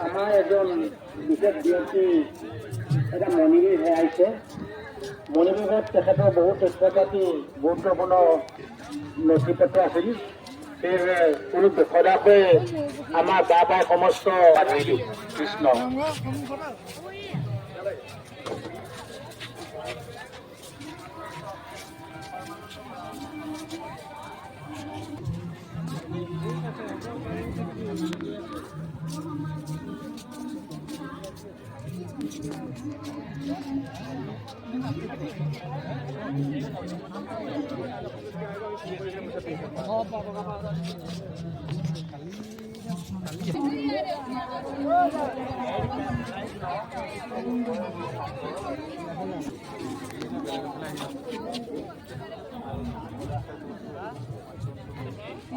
আমাৰ এজন বিশেষ ব্যক্তি এটা মণিবীৰ হেৰাইছে। মণিবীৰত তেখেতৰ বহুত তথ্য পাতি গুৰুত্বপূৰ্ণ নথি পত্ৰ আছিল। সেয়েহে কোনো সদাকৈ আমাৰ গা পাই সমস্ত কৃষ্ণ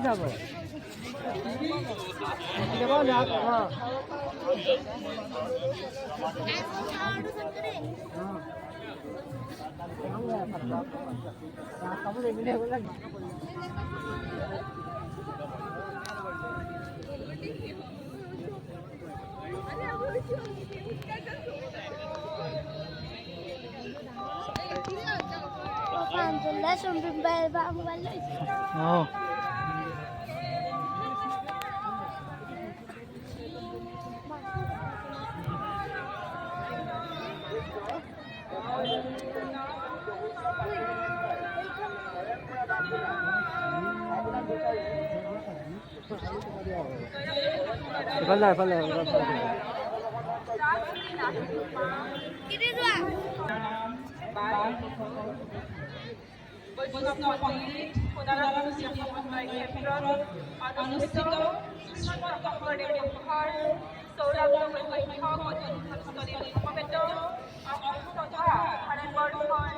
যাব এফালে বৈষ্ণৱ পণ্ডিত সদানন্দ ক্ষেত্ৰত অনুষ্ঠিত শ্ৰীমদ শংকৰদেৱ সংঘৰ চৌৰাল্ল বৈশিষ্ট্য পৰ্যটনস্থলী সমবেত তথা ভাৰতবৰ্ষৰ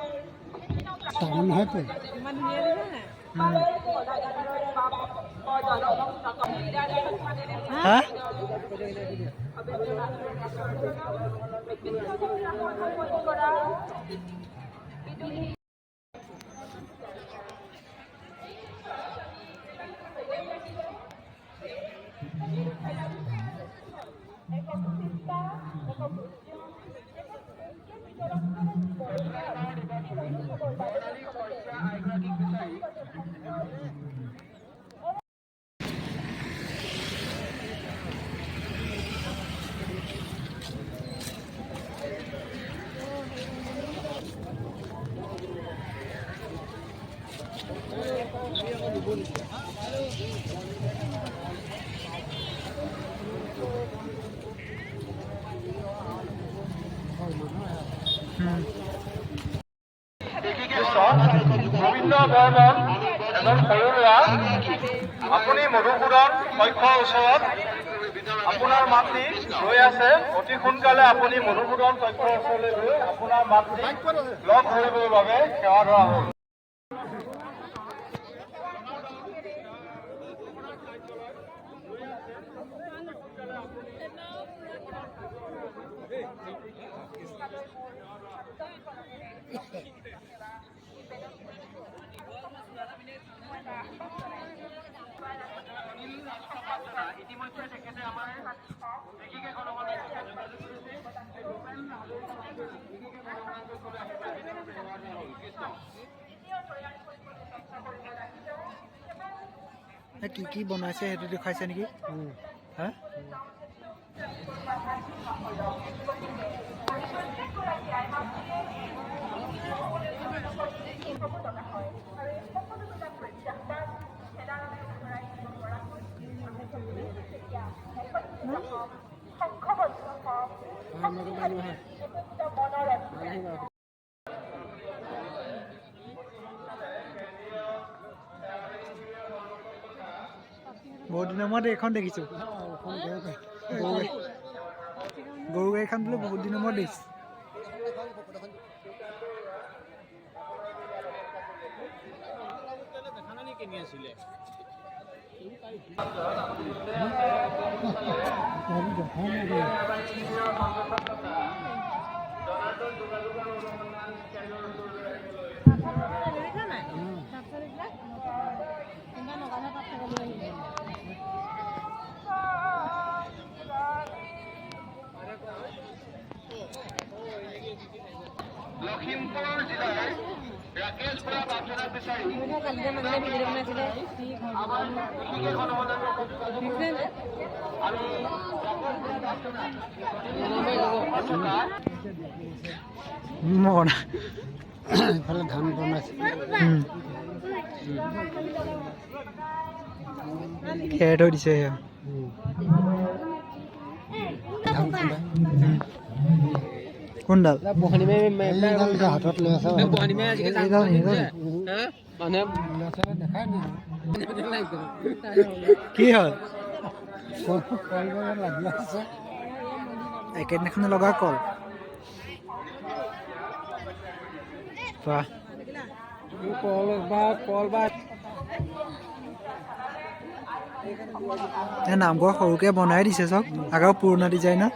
গোবিন্দ বৰ্মন এজন সৰু ল'ৰা। আপুনি মধুসূদন কক্ষৰ ওচৰত আপোনাৰ মাতৃ ৰৈ আছে। অতি সোনকালে আপুনি মধুসূদন কক্ষৰ ওচৰলৈ গৈ আপোনাৰ মাতৃক লগ ধৰিবৰ বাবে সেৱা ধৰা হ'ল। ইতিমধ্যে তেখেতে আমাৰ কি বনাইছে সেইটো দেখাইছে নেকি? হা বহুত দিনৰ মূৰত এইখন দেখিছোঁ গৰু গাড়ীখন বোলো বহুত দিনৰ মূৰত দেখিছোঁ লখিমপুৰ জিলাৰ ৰাকেশ বৰা বাঞ্চনা বিচাৰি মনা এইফালে ধান বনাইছে খেৰ থৈ দিছে কোনডাল হাতত লৈ আছে কি হ'ল লাগি আছে একেদিনাখনে লগা কল নামঘৰ সৰুকে বনাই দিছে চব আগৰ পুৰণা ডিজাইনৰ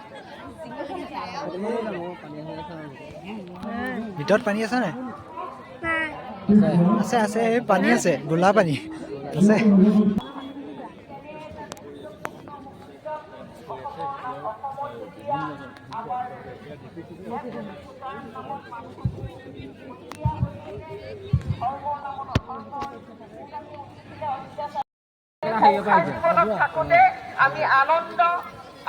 ভিতৰত পানী আছে নাই আছে আছে পানী আছে গোলা পানী আছে থাকোঁতে আমি আনন্দ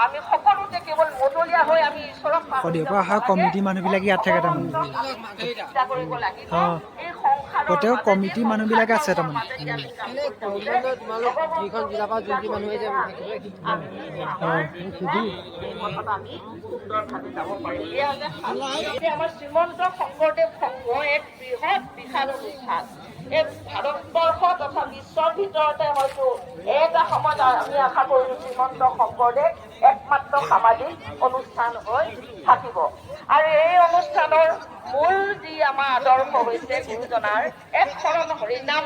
আমি সকলোতে কেৱল মতলীয়া হৈ আমি ঈশ্বৰক সদিয়াৰ পৰা অহা কমিটি মানুহবিলাকে ইয়াত থাকে তাৰমানে চিন্তা কৰিব লাগিব অঁ এই সংসাৰৰ গোটেই কমিটি মানুহবিলাক আছে তাৰমানে যিখন জিলাৰ পৰা যোনটি মানুহে যে আমি সুন্দৰভাৱে যাব পাৰিম এতিয়া আমাৰ শ্ৰীমন্ত শংকৰদেৱ সংঘ এক বৃহৎ বিশাল অনুষ্ঠান এই ভাৰতবৰ্ষ তথা বিশ্বৰ ভিতৰতে হয়তো এটা সময়ত আমি আশা কৰিছোঁ শ্ৰীমন্ত শংকৰদেৱ একমাত্ৰ সামাজিক অনুষ্ঠান হৈ থাকিব আৰু এই অনুষ্ঠানৰ মূল যি আমাৰ আদৰ্শ হৈছে গুৰুজনাৰ এক শৰণ হৰিনাম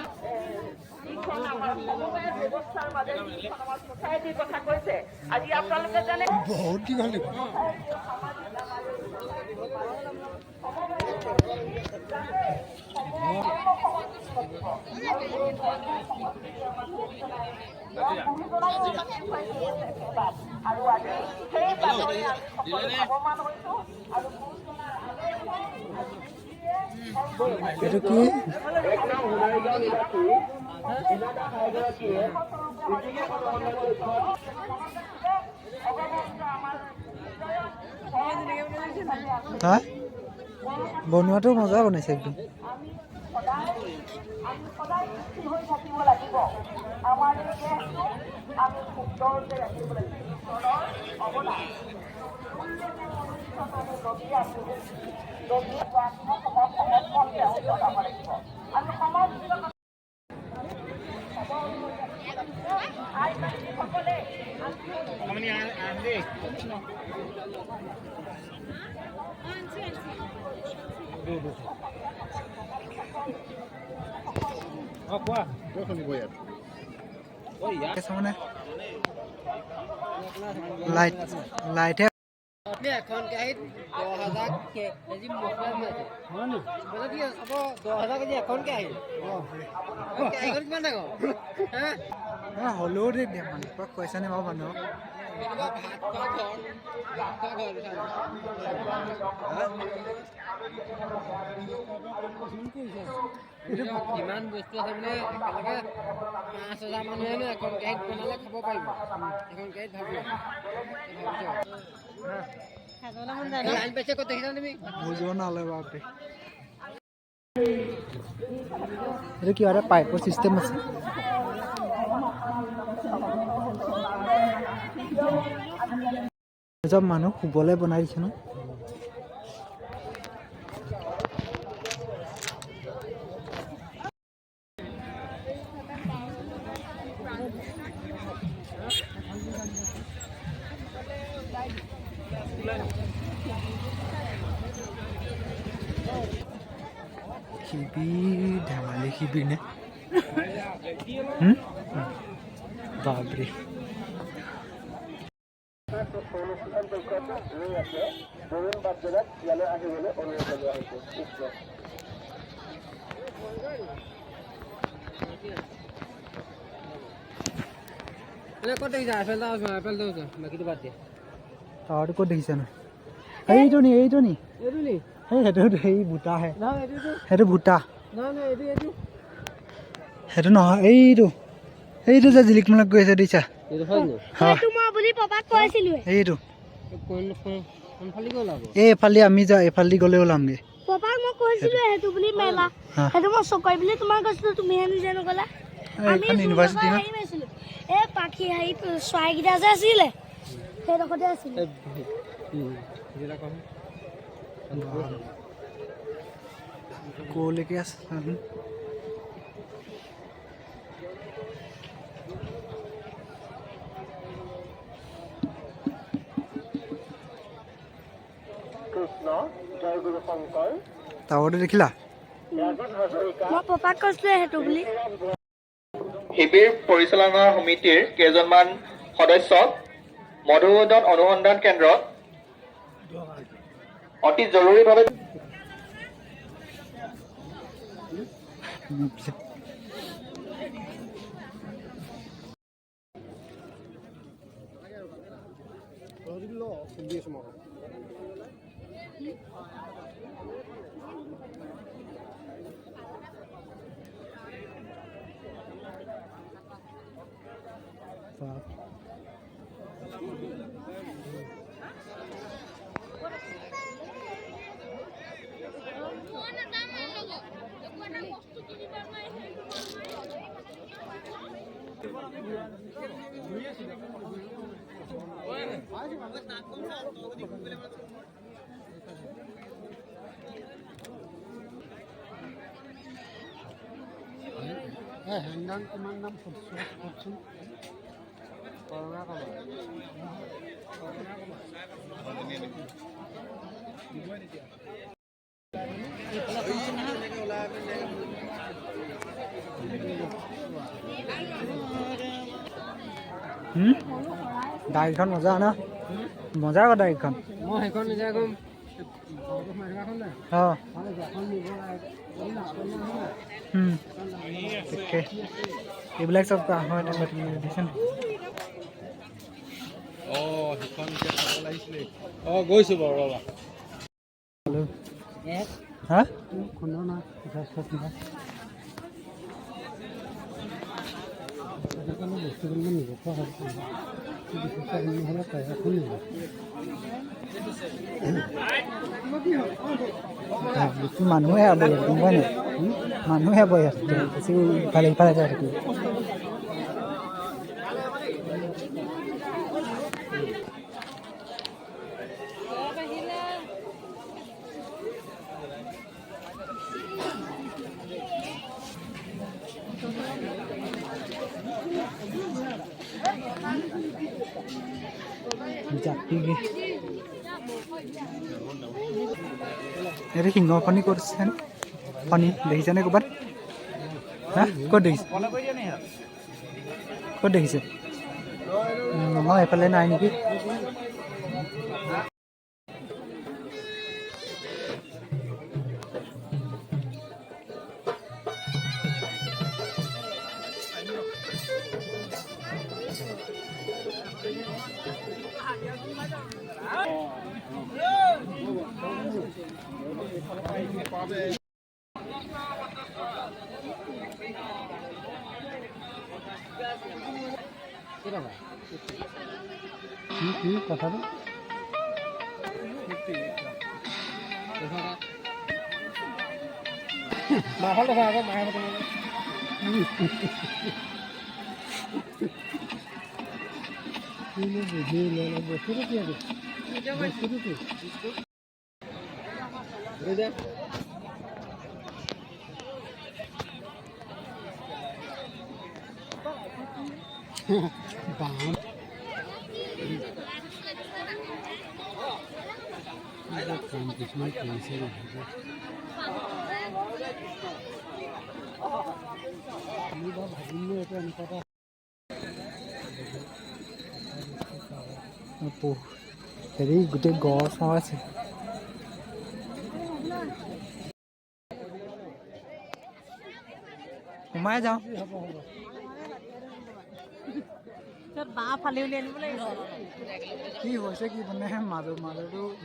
যিখন আমাৰ সমবায় ব্যৱস্থাৰ মাজে যিখন আমাৰ ছ'চাইটিৰ কথা কৈছে আজি আপোনালোকে জানে বহুত দীঘল আৰু আজি সেই বাতৰি আমি সকলো লাভৱান হৈছোঁ আৰু এইটো কি হা বনোৱাটো মজা বনাইছে একদম আমি সদায় সুখী হৈ থাকিব লাগিব আমাৰ এই দেশটো আমি সুন্দৰকৈ ৰাখিব লাগিব ঈশ্বৰৰ অৱদান নদী আছোঁ নদী সমৰ্থন তেওঁ জনাব লাগিব আমি সমাজসকলে মানে লাইটে এখন কেৰাহীত 10,000 কেজি মছলা বনাইছে মানে কি হ'ব 10,000 কেজি এখন কেৰাহী কেৰাহীখন কিমান ডাঙৰ হা হ'লেও দে মানে কৈছা নে বাৰু মানুহক ভাত খোৱা ঘৰ ইমান বস্তু আছে মানে একেলগে 5,000 মানুহেনো এখন কেৰাহীত বনালে খাব পাৰিব এখন কেৰাহীত ভাবি লাইন পাইছে ক'ত দেখিছা তুমি বুজিব নালাগে বাপৰে এইটো কিবা এটা পাইপৰ চিষ্টেম আছে চব মানুহ শুবলৈ বনাই দিছে ন শিবিৰ ধেমালি শিবিৰ নে বাপৰে অনুশীলন পৰীক্ষাটো হৈ আছে বৰুণ বাদ্যৰাত ইয়ালৈ আহিবলৈ অনুৰোধ জনোৱা হৈছে ক'ত দেখিছা আইফেল বাকীটো বাদ দিয়া টাৱাৰটো ক'ত দেখিছানো এইটো নি এইটো নি সেইটো সেই ভূটাহে নহয় এইটো সেইটো ভূটা নহয় এইটো সেইটো নহয় এইটো যে জিলিক মিলক গৈ আছে দেখিছা এইটো হয় নি সেইটো মই বুলি পাপাক কৈছিলো এইটো কোনফালে গ'ল আকৌ এইফালে আমি যা এইফালে গ'লে ওলামগে পাপাক মই কৈছিলো সেইটো বুলি মেলা সেইটো মই চকৰি বুলি তোমাক কৈছিলো তুমিহে নিজে নগলা আমি ইউনিভাৰ্চিটি ন এই পাখি হেৰি চৰাইকেইটা যে আছিলে সেইডোখৰতে আছিলে ক'লৈকে আছে কৃষ্ণ জয় গুৰু শংকৰ টাৱাৰটো দেখিলা ৰাজীৱ হাজৰিকা মই পাপাক কৈছিলো সেইটো বুলি শিবিৰ পৰিচালনা সমিতিৰ কেইজনমান সদস্যক মধুসূদন অনুসন্ধান কেন্দ্ৰত অতি জৰুৰীভাৱে হেণ্ডান তোমাৰ নাম কওকচোন কৰোণা গাড়ীখন মজা ন মজা আকৌ গাড়ীখন মই সেইখন নিজে কম অঁ ঠিকে এইবিলাক চব হয় দেখিছে গৈছো বাৰু ৰবা হা মানুহে আবৈ গম পোৱা নাই মানুহে আবৈ আছে বেছি ইফালে ইফালে যাই থাকিব এইটো সিংহ ফণি ক'ত আছে ফণি দেখিছেনে ক'ৰবাত হা ক'ত দেখিছে ক'ত দেখিছে মই এইফালে নাই নেকি কথাটো মাহল দেখা আকৌ মাহে বস্তুটো কি আছে বস্তুটো কি হেৰি গোটেই গছ আছে। সোমাই যাওঁ। বাঁহ ফালি উলিয়াই আনিব লাগিব। কি হৈছে কি মানে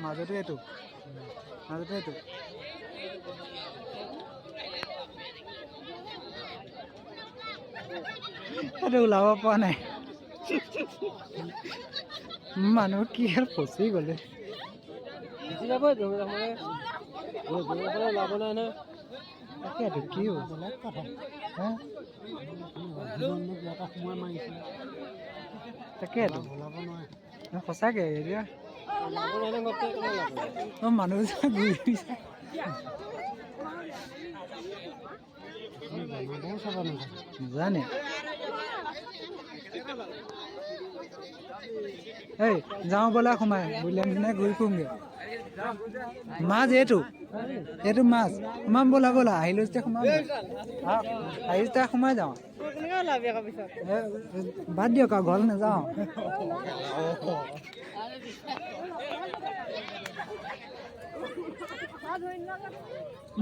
মাজতে এইটো এইটো ওলাব পৰা নাই। মানুহ কি হ'ল ফচি গ'লে। ওলাব নাই নহয়। তাকেতো কি হ'ল তাকেতো সঁচাকে এতিয়া মানুহ নাজানে। এই যাওঁ ব'লা সোমাই বুলিলে নিচিনা ঘূৰি ফুৰোঁগে। মাছ এইটো মাছ সোমাম ব'লা আহিলোঁ যেতিয়া সোমাম আহিলোঁ যেতিয়া সোমাই যাওঁ। বাদ দিয়ক আৰু ঘৰলৈ নাযাওঁ।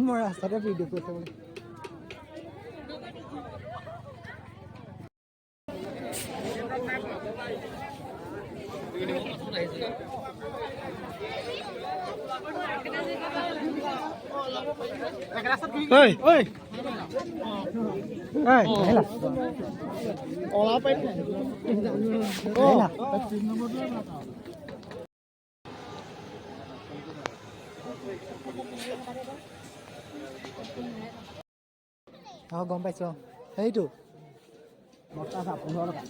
মই ৰাস্তাতে ভিডিঅ' কৰি থাকোঁ। গম পাইছো সেইটো বস্তা 15 টকা।